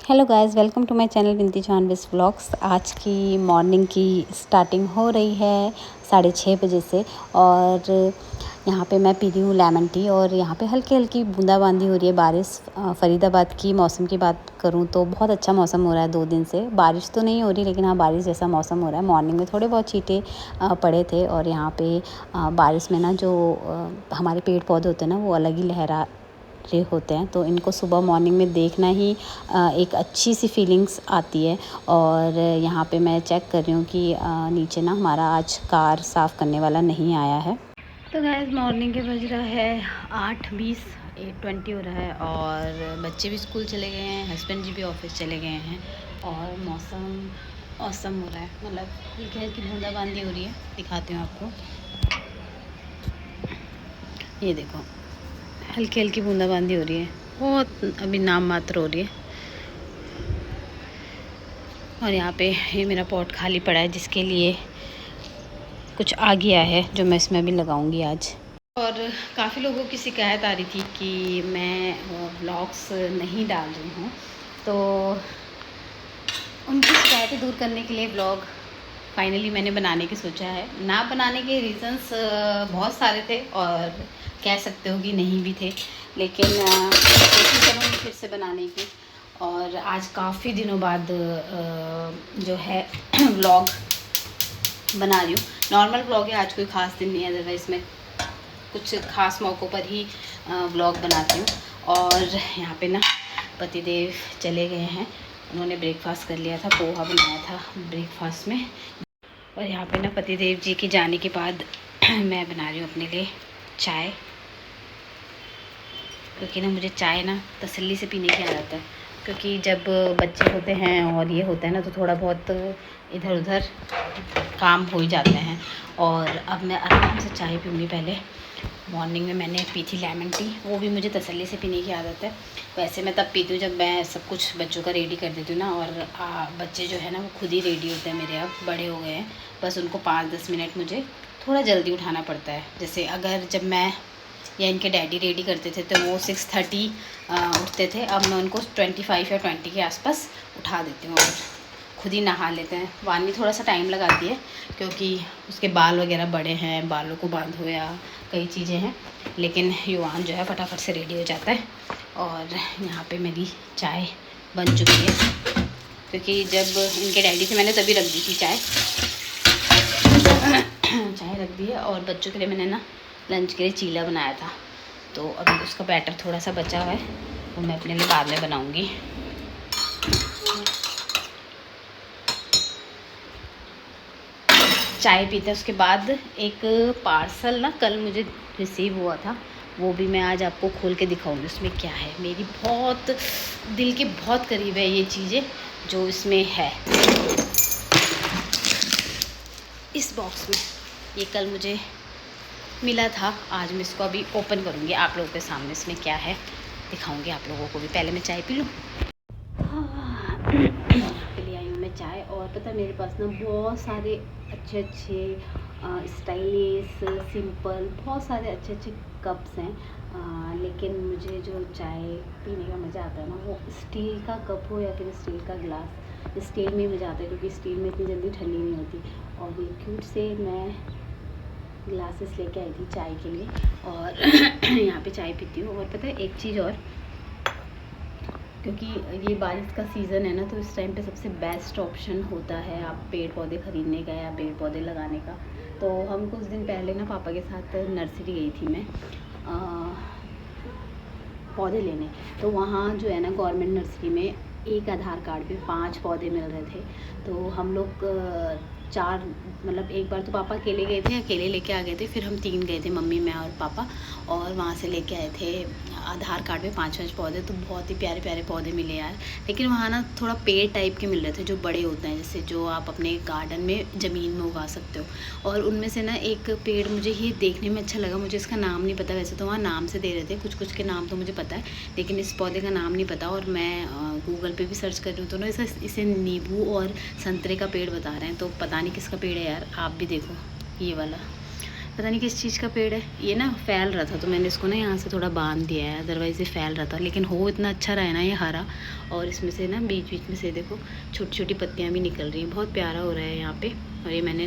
Hello guys, welcome to my channel विनती जानविस vlogs. आज की मॉर्निंग की स्टार्टिंग हो रही है 6:30 बजे से और यहाँ पे मैं पी रही हूँ लेमन टी और यहाँ पे हल्की हल्की बूंदाबांदी हो रही है। बारिश फरीदाबाद की मौसम की बात करूँ तो बहुत अच्छा मौसम हो रहा है 2 दिन से। बारिश तो नहीं हो रही लेकिन हाँ, बारिश जैसा मौसम हो रहा है। मॉर्निंग में थोड़े बहुत छींटे पड़े थे और यहाँ पे बारिश में ना जो हमारे पेड़ पौधे होते हैं ना वो अलग ही लहरा रहे होते हैं, तो इनको सुबह मॉर्निंग में देखना ही एक अच्छी सी फीलिंग्स आती है। और यहाँ पे मैं चेक कर रही हूँ कि नीचे ना हमारा आज कार साफ़ करने वाला नहीं आया है। तो गाइस, मॉर्निंग के बज रहा है 8:20, 8:20 हो रहा है और बच्चे भी स्कूल चले गए हैं, हस्बैंड जी भी ऑफिस चले गए हैं और मौसम औसम हो रहा है। मतलब हल्की हल्की बूंदाबांदी हो रही है। दिखाती हूँ आपको, ये देखो हल्की हल्की बूंदाबांदी हो रही है। बहुत अभी नाम मात्र हो रही है। और यहाँ पे ये मेरा पॉट खाली पड़ा है जिसके लिए कुछ आ गया है जो मैं इसमें भी लगाऊंगी आज। और काफ़ी लोगों की शिकायत आ रही थी कि मैं व्लॉग्स नहीं डाल रही हूँ, तो उनकी शिकायतें दूर करने के लिए व्लॉग फाइनली मैंने बनाने की सोचा है। ना बनाने के रीज़न्स बहुत सारे थे और कह सकते हो कि नहीं भी थे, लेकिन कोशिश करूँगी फिर से बनाने की। और आज काफ़ी दिनों बाद जो है व्लॉग बना रही हूँ। नॉर्मल व्लॉग है, आज कोई ख़ास दिन नहीं है, अदरवाइज़ मैं कुछ ख़ास मौक़ों पर ही व्लॉग बनाती हूँ। और यहाँ पे ना पतिदेव चले गए हैं, उन्होंने ब्रेकफास्ट कर लिया था, पोहा बनाया था ब्रेकफास्ट में। और यहाँ पे ना पतिदेव जी के जाने के बाद मैं बना रही हूँ अपने लिए चाय, क्योंकि ना मुझे चाय ना तसल्ली से पीने की आदत है। क्योंकि जब बच्चे होते हैं और ये होता है ना, तो थोड़ा बहुत इधर उधर काम हो ही जाते हैं। और अब मैं आराम से चाय पीऊँगी। पहले मॉर्निंग में मैंने पी थी लेमन टी, वो भी मुझे तसल्ली से पीने की आदत है। वैसे मैं तब पीती हूँ जब मैं सब कुछ बच्चों का रेडी कर देती हूँ ना। और बच्चे जो है ना वो खुद ही रेडी होते हैं मेरे, अब बड़े हो गए हैं। बस उनको 5-10 मिनट मुझे थोड़ा जल्दी उठाना पड़ता है। जैसे अगर जब मैं या इनके डैडी रेडी करते थे तो वो 6:30 उठते थे, अब मैं उनको 25 या 20 के आसपास उठा देती हूँ और खुद ही नहा लेते हैं। वानी थोड़ा सा टाइम लगाती है क्योंकि उसके बाल वगैरह बड़े हैं, बालों को बांधो या कई चीज़ें हैं, लेकिन युवान जो है फटाफट से रेडी हो जाता है। और यहाँ पे मेरी चाय बन चुकी है, क्योंकि जब इनके डैडी से मैंने तभी रख दी थी चाय चाय रख दी है। और बच्चों के लिए मैंने ना लंच के लिए चीला बनाया था, तो अभी उसका बैटर थोड़ा सा बचा हुआ है, वो मैं अपने लिए बाद में बनाऊँगी। चाय पीते उसके बाद एक पार्सल ना कल मुझे रिसीव हुआ था, वो भी मैं आज आपको खोल के दिखाऊंगी उसमें क्या है। मेरी बहुत दिल के बहुत करीब है ये चीज़ें जो इसमें है। इस बॉक्स में ये कल मुझे मिला था, आज मैं इसको अभी ओपन करूँगी आप लोगों के सामने। इसमें क्या है दिखाऊँगी आप लोगों को भी। पहले मैं चाय पी लूँ। ले आई हूँ मैं चाय। और पता है मेरे पास ना बहुत सारे अच्छे स्टाइलिश सिंपल बहुत सारे अच्छे कप्स हैं, लेकिन मुझे जो चाय पीने का मज़ा आता है ना वो स्टील का कप हो या फिर स्टील का गिलास। स्टील में मज़ा आता है क्योंकि स्टील में इतनी जल्दी ठंडी नहीं होती। और ये क्यूट से मैं ग्लासेस लेके आई थी चाय के लिए और यहाँ पे चाय पीती हूँ। और पता है एक चीज़ और, क्योंकि ये बारिश का सीज़न है ना, तो इस टाइम पे सबसे बेस्ट ऑप्शन होता है आप पेड़ पौधे ख़रीदने का या पेड़ पौधे लगाने का। तो हम कुछ दिन पहले ना पापा के साथ नर्सरी गई थी मैं पौधे लेने। तो वहाँ जो है ना गवर्नमेंट नर्सरी में एक आधार कार्ड पे 5 पौधे मिल रहे थे। तो हम लोग 4 मतलब एक बार तो पापा अकेले गए थे, अकेले लेके आ गए थे, फिर हम 3 गए थे, मम्मी मैं और पापा, और वहाँ से लेके आए थे आधार कार्ड पे 5-5 पौधे। तो बहुत ही प्यारे प्यारे पौधे मिले यार। लेकिन वहाँ ना थोड़ा पेड़ टाइप के मिल रहे थे जो बड़े होते हैं, जैसे जो आप अपने गार्डन में ज़मीन में उगा सकते हो। और उनमें से ना एक पेड़ मुझे ये देखने में अच्छा लगा, मुझे इसका नाम नहीं पता। वैसे तो वहाँ नाम से दे रहे थे, कुछ के नाम तो मुझे पता है, लेकिन इस पौधे का नाम नहीं पता। और मैं गूगल पे भी सर्च कर रही हूँ तो ना इसे नींबू और संतरे का पेड़ बता रहे हैं, तो पता नहीं किसका पेड़ है यार। आप भी देखो ये वाला, पता नहीं किस चीज़ का पेड़ है ये ना, फैल रहा था तो मैंने इसको ना यहाँ से थोड़ा बांध दिया है, अदरवाइज़ ये फैल रहा था। लेकिन हो इतना अच्छा रहा है ना ये हरा, और इसमें से ना बीच बीच में से देखो छोटी छोटी पत्तियाँ भी निकल रही हैं, बहुत प्यारा हो रहा है यहाँ पे। और ये मैंने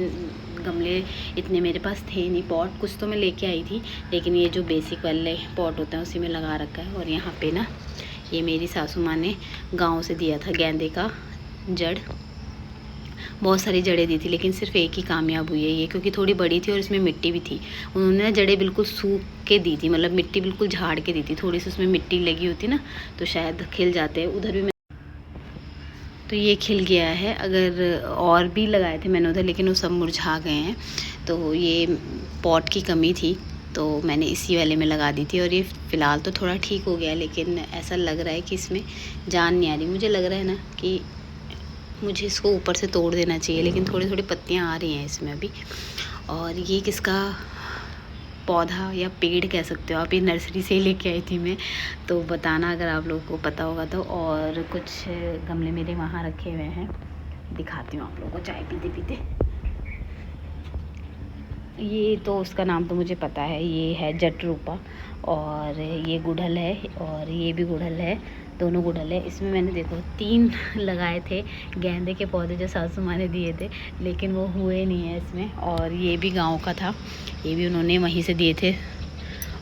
गमले इतने मेरे पास थे नहीं, पॉट कुछ तो मैं लेके आई थी, लेकिन ये जो बेसिक वाले पॉट होता है उसी में लगा रखा है। और यहाँ पे ना ये मेरी सासू माँ ने गाँव से दिया था गेंदे का जड़, बहुत सारी जड़ें दी थी लेकिन सिर्फ एक ही कामयाब हुई है ये, क्योंकि थोड़ी बड़ी थी और इसमें मिट्टी भी थी। उन्होंने ना जड़ें बिल्कुल सूख के दी थी, मतलब मिट्टी बिल्कुल झाड़ के दी थी, थोड़ी सी उसमें मिट्टी लगी होती ना तो शायद खिल जाते हैं। उधर भी मैं तो ये खिल गया है, अगर और भी लगाए थे मैंने उधर लेकिन वो सब मुरझा गए हैं। तो ये पॉट की कमी थी तो मैंने इसी वाले में लगा दी थी, और ये फ़िलहाल तो थोड़ा ठीक हो गया, लेकिन ऐसा लग रहा है कि इसमें जान नहीं आ रही। मुझे लग रहा है ना कि मुझे इसको ऊपर से तोड़ देना चाहिए, लेकिन थोड़ी थोड़ी पत्तियां आ रही हैं इसमें अभी। और ये किसका पौधा या पेड़ कह सकते हो आप, ये नर्सरी से ही लेके आई थी मैं, तो बताना अगर आप लोगों को पता होगा तो। और कुछ गमले मेरे वहाँ रखे हुए हैं, दिखाती हूँ आप लोगों को चाय पीते पीते। ये तो उसका नाम तो मुझे पता है, ये है जटरूपा, और ये गुड़हल है, और ये भी गुड़हल है, दोनों गुड़हल है। इसमें मैंने देखो 3 लगाए थे गेंदे के पौधे जो सासू माँ ने दिए थे, लेकिन वो हुए नहीं है इसमें। और ये भी गांव का था, ये भी उन्होंने वहीं से दिए थे।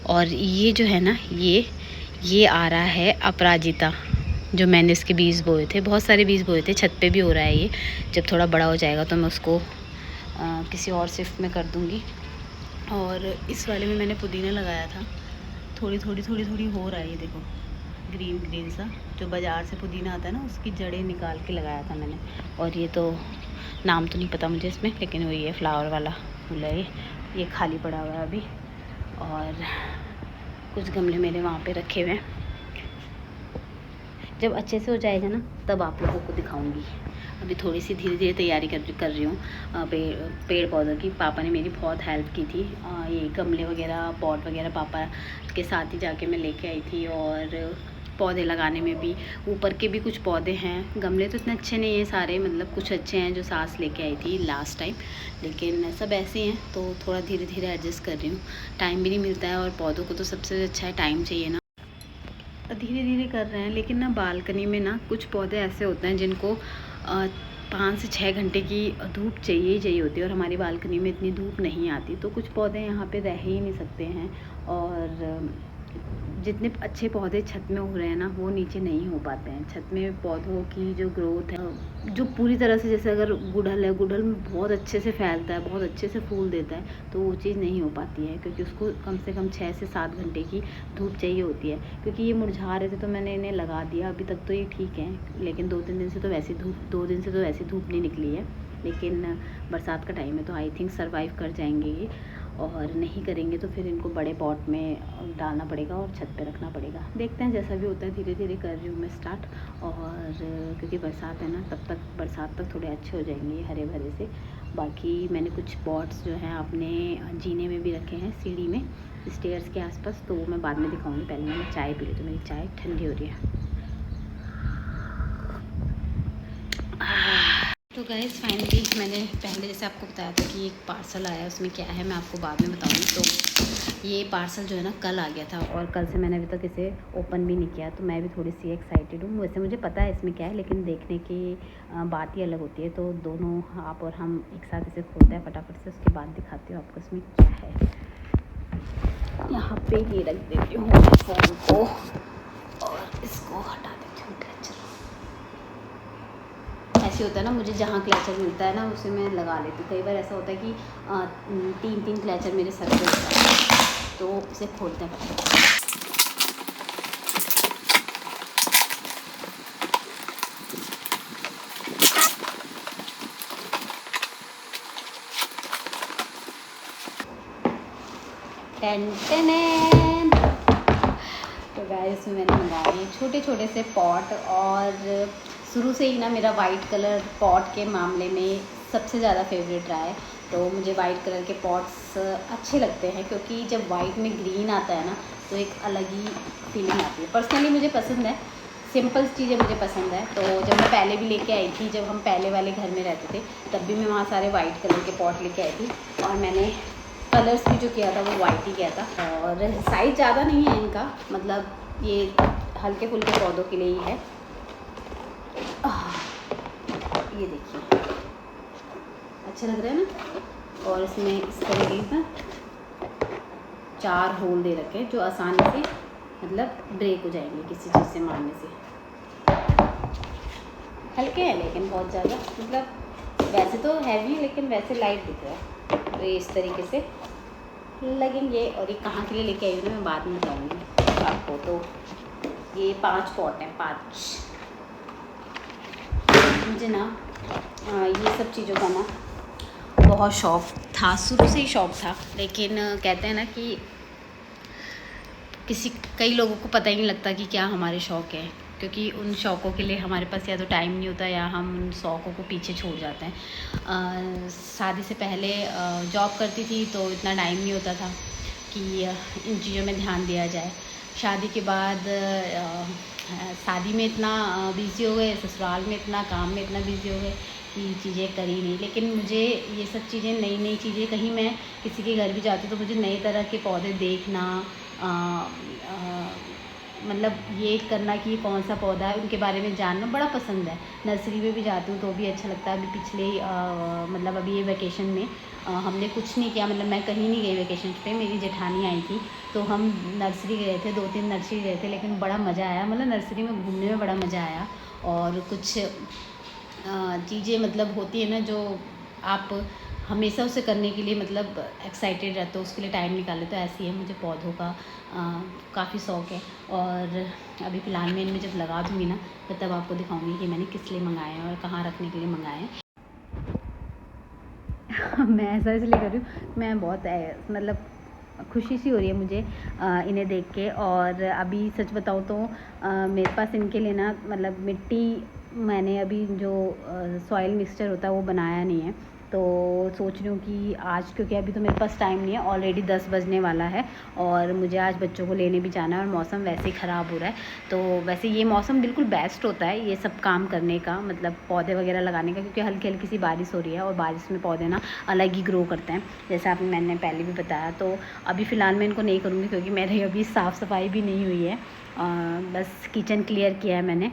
और ये जो है ना ये आ रहा है अपराजिता, जो मैंने इसके बीज बोए थे, बहुत सारे बीज बोए थे, छत पे भी हो रहा है ये। जब थोड़ा बड़ा हो जाएगा तो मैं उसको किसी और शिफ्ट में कर दूँगी। और इस वाले में मैंने पुदीना लगाया था, थोड़ी हो रहा है, ये देखो ग्रीन ग्रीन सा, जो बाज़ार से पुदीना आता है ना उसकी जड़ें निकाल के लगाया था मैंने। और ये तो नाम तो नहीं पता मुझे इसमें, लेकिन वही है फ्लावर वाला फूल है ये खाली पड़ा हुआ है अभी। और कुछ गमले मेरे वहाँ पे रखे हुए हैं, जब अच्छे से हो जाएगा ना तब आप लोगों को दिखाऊंगी। अभी थोड़ी सी धीरे धीरे तैयारी कर रही हूँ पेड़ पौधों की। पापा ने मेरी बहुत हेल्प की थी, ये गमले वगैरह पॉट वगैरह पापा के साथ ही जाके मैं लेके आई थी। और पौधे लगाने में भी, ऊपर के भी कुछ पौधे हैं, गमले तो इतने अच्छे नहीं हैं सारे, मतलब कुछ अच्छे हैं जो सास लेके आई थी लास्ट टाइम, लेकिन सब ऐसे हैं तो थोड़ा धीरे धीरे एडजस्ट कर रही हूँ। टाइम भी नहीं मिलता है, और पौधों को तो सबसे अच्छा है टाइम चाहिए ना, धीरे धीरे कर रहे हैं। लेकिन ना बालकनी में ना कुछ पौधे ऐसे होते हैं जिनको 5 से 6 घंटे की धूप चाहिए ही चाहिए होती है, और हमारी बालकनी में इतनी धूप नहीं आती, तो कुछ पौधे यहाँ पे रह ही नहीं सकते हैं। और जितने अच्छे पौधे छत में हो रहे हैं ना वो नीचे नहीं हो पाते हैं। छत में पौधों की जो ग्रोथ है, जो पूरी तरह से, जैसे अगर गुड़हल है, गुड़हल में बहुत अच्छे से फैलता है, बहुत अच्छे से फूल देता है, तो वो चीज़ नहीं हो पाती है, क्योंकि उसको कम से कम 6 से 7 घंटे की धूप चाहिए होती है। क्योंकि ये मुरझा रहे थे तो मैंने इन्हें लगा दिया, अभी तक तो ये ठीक है, लेकिन 2-3 दिन से तो वैसी धूप 2 दिन से तो वैसी धूप नहीं निकली है। लेकिन बरसात का टाइम है तो आई थिंक सर्वाइव कर जाएंगे ये, और नहीं करेंगे तो फिर इनको बड़े पॉट में डालना पड़ेगा और छत पे रखना पड़ेगा। देखते हैं जैसा भी होता है, धीरे धीरे कर रही हूँ मैं स्टार्ट। और क्योंकि बरसात है ना, तब तक बरसात तक थोड़े अच्छे हो जाएंगे हरे भरे से। बाकी मैंने कुछ पॉट्स जो हैं अपने जीने में भी रखे हैं, सीढ़ी में, स्टेयर्स के आसपास, तो वो मैं बाद में दिखाऊंगी। पहले मैं चाय पी ली, तो मेरी चाय ठंडी हो रही है। तो गाइस फाइनली मैंने पहले जैसे आपको बताया था कि एक पार्सल आया, उसमें क्या है मैं आपको बाद में बताऊंगी। तो ये पार्सल जो है ना कल आ गया था, और कल से मैंने अभी तक इसे ओपन भी नहीं किया, तो मैं भी थोड़ी सी एक्साइटेड हूँ। वैसे मुझे पता है इसमें क्या है, लेकिन देखने की बात ही अलग होती है। तो दोनों आप और हम एक साथ इसे खोलते हैं फटाफट से, उसके बाद दिखाती हूँ आपको इसमें क्या है। यहाँ पे ये रख देती हूँ फ़ोन को, और इसको हटा देती हूँ क्लचर। ऐसे होता है ना, मुझे जहाँ क्लचर मिलता है ना उसे मैं लगा लेती हूँ। कई बार ऐसा होता है कि 3-3 क्लचर मेरे सर पे होता है, तो उसे खोलते हैं पहले। तो गाइस मैंने मंगाए छोटे छोटे से पॉट, और शुरू से ही ना मेरा वाइट कलर पॉट के मामले में सबसे ज़्यादा फेवरेट रहा है। तो मुझे वाइट कलर के पॉट्स अच्छे लगते हैं, क्योंकि जब वाइट में ग्रीन आता है ना तो एक अलग ही फीलिंग आती है। पर्सनली मुझे पसंद है, सिंपल चीज़ें मुझे पसंद है। तो जब मैं पहले भी लेके आई थी, जब हम पहले वाले घर में रहते थे, तब भी मैं वहाँ सारे वाइट कलर के पॉट लेके आई थी, और मैंने कलर्स भी जो किया था वो वाइट ही किया था। और साइज़ ज़्यादा नहीं है इनका, मतलब ये हल्के फुल्के पौधों के लिए ही है। ये देखिए अच्छा लग रहा है ना। और इसमें इस तरीके से 4 होल दे रखे हैं जो आसानी से मतलब ब्रेक हो जाएंगे किसी चीज़ से मारने से। हल्के हैं लेकिन बहुत ज़्यादा, मतलब वैसे तो हैवी है लेकिन वैसे लाइट दिख रहा है। तो ये इस तरीके से लगेंगे। और ये कहाँ के लिए लेके आई हूँ मैं बाद में बताऊँगी आपको। तो ये 5 पॉट हैं, 5। मुझे ना ये सब चीज़ों का ना बहुत शौक़ था, शुरू से ही शौक़ था। लेकिन कहते हैं ना कि कई लोगों को पता ही नहीं लगता कि क्या हमारे शौक़ हैं, क्योंकि उन शौक़ों के लिए हमारे पास या तो टाइम नहीं होता या हम उन शौक़ों को पीछे छोड़ जाते हैं। शादी से पहले जॉब करती थी तो इतना टाइम नहीं होता था कि इन चीज़ों में ध्यान दिया जाए। शादी के बाद शादी में इतना बिज़ी हो गए, ससुराल में इतना, काम में इतना बिज़ी हो गए कि चीज़ें करी नहीं। लेकिन मुझे ये सब चीज़ें, नई नई चीज़ें, कहीं मैं किसी के घर भी जाती हूँ तो मुझे नए तरह के पौधे देखना, मतलब ये करना कि ये कौन सा पौधा है उनके बारे में जानना बड़ा पसंद है। नर्सरी में भी जाती हूँ तो भी अच्छा लगता है। अभी पिछले मतलब अभी ये वैकेशन में हमने कुछ नहीं किया, मतलब मैं कहीं नहीं गई वैकेशन पे। मेरी जेठानी आई थी तो हम नर्सरी गए थे, 2-3 नर्सरी गए थे, लेकिन बड़ा मज़ा आया। मतलब नर्सरी में घूमने में बड़ा मज़ा आया। और कुछ चीज़ें मतलब होती है ना जो आप हमेशा उसे करने के लिए मतलब एक्साइटेड रहते हो, उसके लिए टाइम निकाले। तो ऐसे ही है, मुझे पौधों का काफ़ी शौक़ है। और अभी फ़िलहाल मैं इनमें जब लगा दूँगी ना तो तब आपको दिखाऊँगी कि मैंने किस लिए मंगाए हैं और कहाँ रखने के लिए मंगाए हैं। मैं ऐसा इसलिए कर रही हूँ, मैं बहुत मतलब खुशी सी हो रही है मुझे इन्हें देख के। और अभी सच बताऊँ तो मेरे पास इनके लिए ना मतलब मिट्टी, मैंने अभी जो सॉइल मिक्सचर होता है वो बनाया नहीं है। तो सोच रही हूँ कि आज, क्योंकि अभी तो मेरे पास टाइम नहीं है, ऑलरेडी 10 बजने वाला है और मुझे आज बच्चों को लेने भी जाना है और मौसम वैसे ही ख़राब हो रहा है। तो वैसे ये मौसम बिल्कुल बेस्ट होता है ये सब काम करने का, मतलब पौधे वगैरह लगाने का, क्योंकि हल्की हल्की सी बारिश हो रही है और बारिश में पौधे ना अलग ही ग्रो करते हैं, जैसा मैंने पहले भी बताया। तो अभी फ़िलहाल मैं इनको नहीं करूँगी क्योंकि मेरी अभी साफ़ सफाई भी नहीं हुई है। बस किचन क्लियर किया है मैंने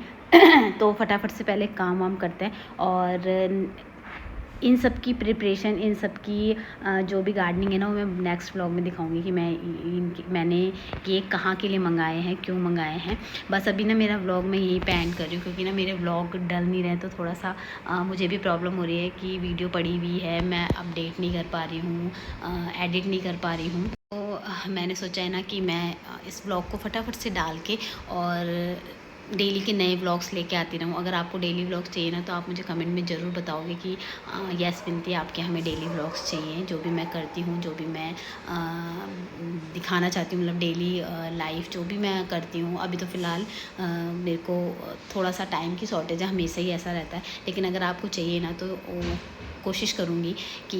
तो फटाफट से पहले काम वाम करते हैं। और इन सब की प्रिपरेशन, इन सब की जो भी गार्डनिंग है ना, वो मैं नेक्स्ट व्लॉग में दिखाऊंगी कि मैंने ये कहाँ के लिए मंगाए हैं, क्यों मंगाए हैं। बस अभी ना मेरा व्लॉग मैं यही पे एंड कर रही हूँ, क्योंकि ना मेरे व्लॉग डल नहीं रहे तो थोड़ा सा मुझे भी प्रॉब्लम हो रही है कि वीडियो पड़ी हुई है, मैं अपडेट नहीं कर पा रही हूँ, एडिट नहीं कर पा रही हूँ। तो मैंने सोचा है ना कि मैं इस व्लॉग को फटाफट से डाल के और डेली के नए व्लॉग्स लेके आती रहूँ। अगर आपको डेली व्लॉग्स चाहिए ना तो आप मुझे कमेंट में ज़रूर बताओगे कि यस विनती, आपके हमें डेली व्लॉग्स चाहिए। जो भी मैं करती हूँ, जो भी मैं दिखाना चाहती हूँ, मतलब डेली लाइफ जो भी मैं करती हूँ। अभी तो फ़िलहाल मेरे को थोड़ा सा टाइम की शॉर्टेज है, हमेशा ही ऐसा रहता है। लेकिन अगर आपको चाहिए ना तो कोशिश करूँगी कि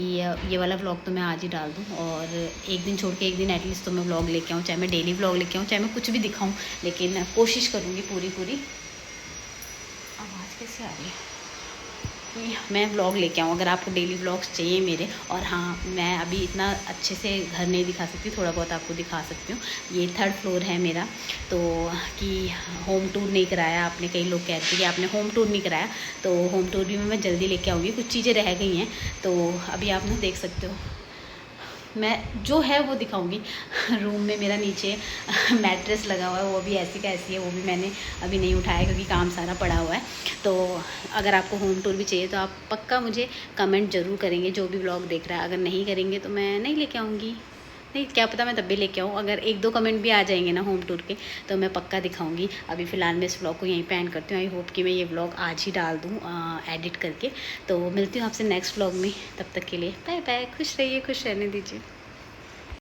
ये वाला व्लॉग तो मैं आज ही डाल दूँ और एक दिन छोड़ के एक दिन एटलीस्ट तो मैं व्लॉग लेके आऊँ, चाहे मैं डेली व्लॉग लेके आऊँ, चाहे मैं कुछ भी दिखाऊँ, लेकिन कोशिश करूँगी पूरी। आवाज़ कैसे आ रही है? मैं व्लॉग लेके आऊँ अगर आपको डेली व्लॉग्स चाहिए मेरे। और हाँ, मैं अभी इतना अच्छे से घर नहीं दिखा सकती, थोड़ा बहुत आपको दिखा सकती हूँ। ये 3rd फ्लोर है मेरा, तो कि होम टूर नहीं कराया आपने, कई लोग कहते हैं कि आपने होम टूर नहीं कराया, तो होम टूर भी मैं जल्दी लेके आऊँगी। कुछ चीज़ें रह गई हैं तो अभी आप ना देख सकते हो, मैं जो है वो दिखाऊंगी। रूम में मेरा नीचे मैट्रेस लगा हुआ है, वो भी ऐसी का ऐसी है, वो भी मैंने अभी नहीं उठाया क्योंकि काम सारा पड़ा हुआ है। तो अगर आपको होम टूर भी चाहिए तो आप पक्का मुझे कमेंट ज़रूर करेंगे, जो भी व्लॉग देख रहा है। अगर नहीं करेंगे तो मैं नहीं लेके आऊँगी, नहीं, क्या पता मैं तब भी लेके आऊँ। अगर 1-2 कमेंट भी आ जाएंगे ना होम टूर के तो मैं पक्का दिखाऊंगी। अभी फ़िलहाल मैं इस व्लॉग को यहीं पे एंड करती हूँ। आई होप कि मैं ये व्लॉग आज ही डाल दूँ एडिट करके। तो मिलती हूँ आपसे नेक्स्ट व्लॉग में, तब तक के लिए बाय बाय। खुश रहिए, खुश रहने दीजिए।